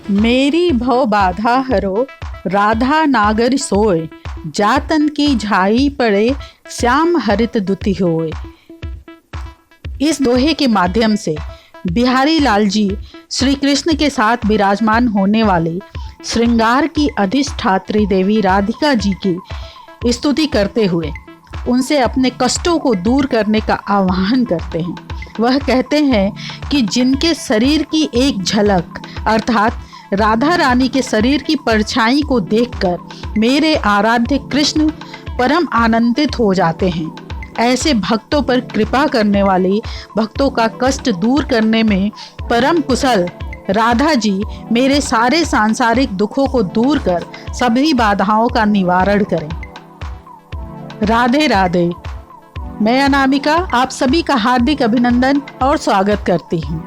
मेरी भव बाधा हरो, राधा नागर सोय, जातन की झाई पड़े, श्याम हरित दुति होय। इस दोहे के माध्यम से बिहारी लाल जी श्री कृष्ण के साथ विराजमान होने वाली श्रृंगार की अधिष्ठात्री देवी राधिका जी की स्तुति करते हुए उनसे अपने कष्टों को दूर करने का आह्वान करते हैं। वह कहते हैं कि जिनके शरीर की एक झलक अर्थात राधा रानी के शरीर की परछाई को देखकर मेरे आराध्य कृष्ण परम आनंदित हो जाते हैं, ऐसे भक्तों पर कृपा करने वाली, भक्तों का कष्ट दूर करने में परम कुशल राधा जी मेरे सारे सांसारिक दुखों को दूर कर सभी बाधाओं का निवारण करें। राधे राधे। मैं अनामिका आप सभी का हार्दिक अभिनंदन और स्वागत करती हूँ।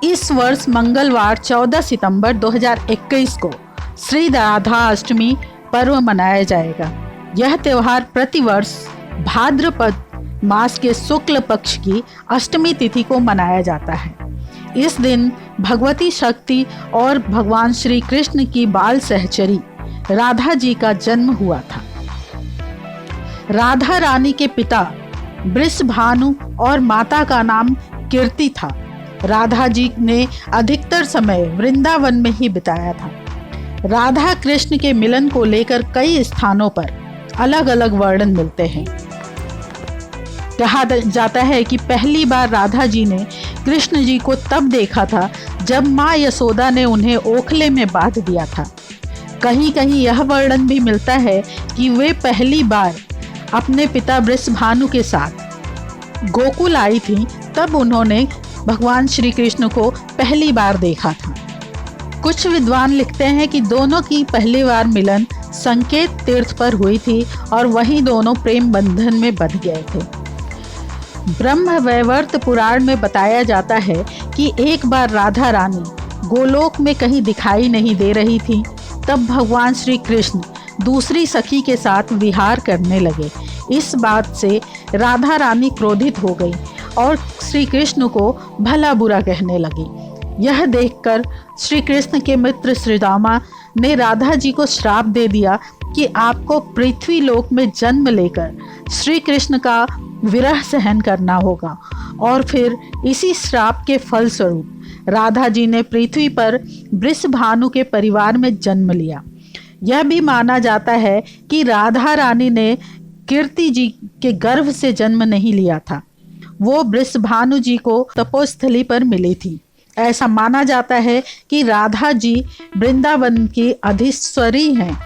इस वर्ष मंगलवार 14 सितंबर 2021 को श्री राधा अष्टमी पर्व मनाया जाएगा। यह त्यौहार प्रतिवर्ष भाद्रपद मास के शुक्ल पक्ष की अष्टमी तिथि को मनाया जाता है। इस दिन भगवती शक्ति और भगवान श्री कृष्ण की बाल सहचरी राधा जी का जन्म हुआ था। राधा रानी के पिता वृषभानु और माता का नाम कीर्ति था। राधा जी ने अधिकतर समय वृंदावन में ही बिताया था। राधा कृष्ण के मिलन को लेकर कई स्थानों पर अलग अलग वर्णन मिलते हैं। कहा जाता है कि पहली बार राधा जी ने कृष्ण जी को तब देखा था जब माँ यशोदा ने उन्हें ओखले में बांध दिया था। कहीं कहीं यह वर्णन भी मिलता है कि वे पहली बार अपने पिता वृषभानु के साथ गोकुल आई थी, तब उन्होंने भगवान श्री कृष्ण को पहली बार देखा था। कुछ विद्वान लिखते हैं कि दोनों की पहली बार मिलन संकेत तीर्थ पर हुई थी और वहीं दोनों प्रेम बंधन में बंध गए थे। ब्रह्म वैवर्त पुराण में बताया जाता है कि एक बार राधा रानी गोलोक में कहीं दिखाई नहीं दे रही थी, तब भगवान श्री कृष्ण दूसरी सखी के साथ विहार करने लगे। इस बात से राधा रानी क्रोधित हो गई और श्री कृष्ण को भला बुरा कहने लगी। यह देखकर श्री कृष्ण के मित्र श्रीदामा ने राधा जी को श्राप दे दिया कि आपको पृथ्वी लोक में जन्म लेकर श्री कृष्ण का विरह सहन करना होगा। और फिर इसी श्राप के फलस्वरूप राधा जी ने पृथ्वी पर वृषभानु के परिवार में जन्म लिया। यह भी माना जाता है कि राधा रानी ने कीर्ति जी के गर्भ से जन्म नहीं लिया था, वो वृषभानु जी को तपोस्थली पर मिली थी। ऐसा माना जाता है कि राधा जी वृंदावन की अधीश्वरी हैं।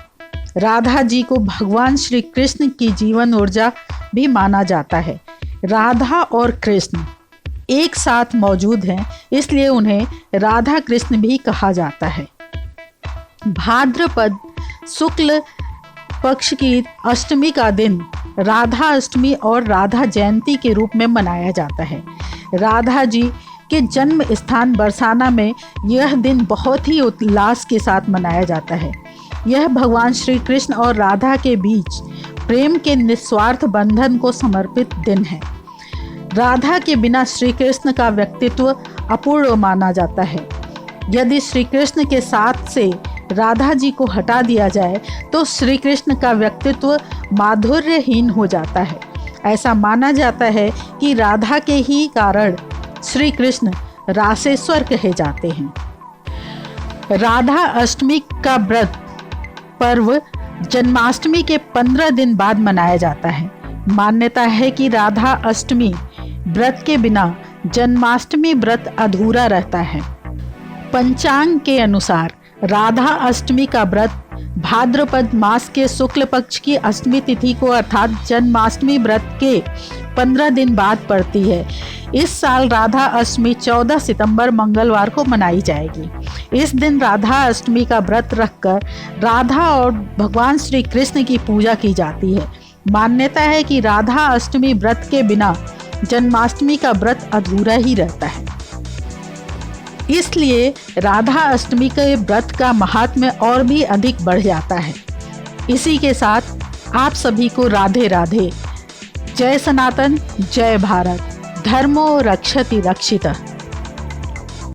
राधा जी को भगवान श्री कृष्ण की जीवन ऊर्जा भी माना जाता है। राधा और कृष्ण एक साथ मौजूद हैं, इसलिए उन्हें राधा कृष्ण भी कहा जाता है। भाद्रपद शुक्ल पक्ष की अष्टमी का दिन राधा अष्टमी और राधा जयंती के रूप में मनाया जाता है। राधा जी के जन्म स्थान बरसाना में यह दिन बहुत ही उल्लास के साथ मनाया जाता है। यह भगवान श्री कृष्ण और राधा के बीच प्रेम के निस्वार्थ बंधन को समर्पित दिन है। राधा के बिना श्री कृष्ण का व्यक्तित्व अपूर्ण माना जाता है। यदि श्री कृष्ण के साथ से राधा जी को हटा दिया जाए तो श्री कृष्ण का व्यक्तित्व माधुर्यहीन हो जाता है। ऐसा माना जाता है कि राधा के ही कारण श्री कृष्ण रासेश्वर कहे जाते हैं। राधा अष्टमी का व्रत पर्व जन्माष्टमी के 15 दिन बाद मनाया जाता है। मान्यता है कि राधा अष्टमी व्रत के बिना जन्माष्टमी व्रत अधूरा रहता है। पंचांग के अनुसार राधा अष्टमी का व्रत भाद्रपद मास के शुक्ल पक्ष की अष्टमी तिथि को अर्थात जन्माष्टमी व्रत के 15 दिन बाद पड़ती है। इस साल राधा अष्टमी 14 सितंबर मंगलवार को मनाई जाएगी। इस दिन राधा अष्टमी का व्रत रखकर राधा और भगवान श्री कृष्ण की पूजा की जाती है। मान्यता है कि राधा अष्टमी व्रत के बिना जन्माष्टमी का व्रत अधूरा ही रहता है, इसलिए राधा अष्टमी के व्रत का महात्म्य और भी अधिक बढ़ जाता है। इसी के साथ आप सभी को राधे राधे। जय सनातन, जय भारत। धर्मो रक्षति रक्षितः।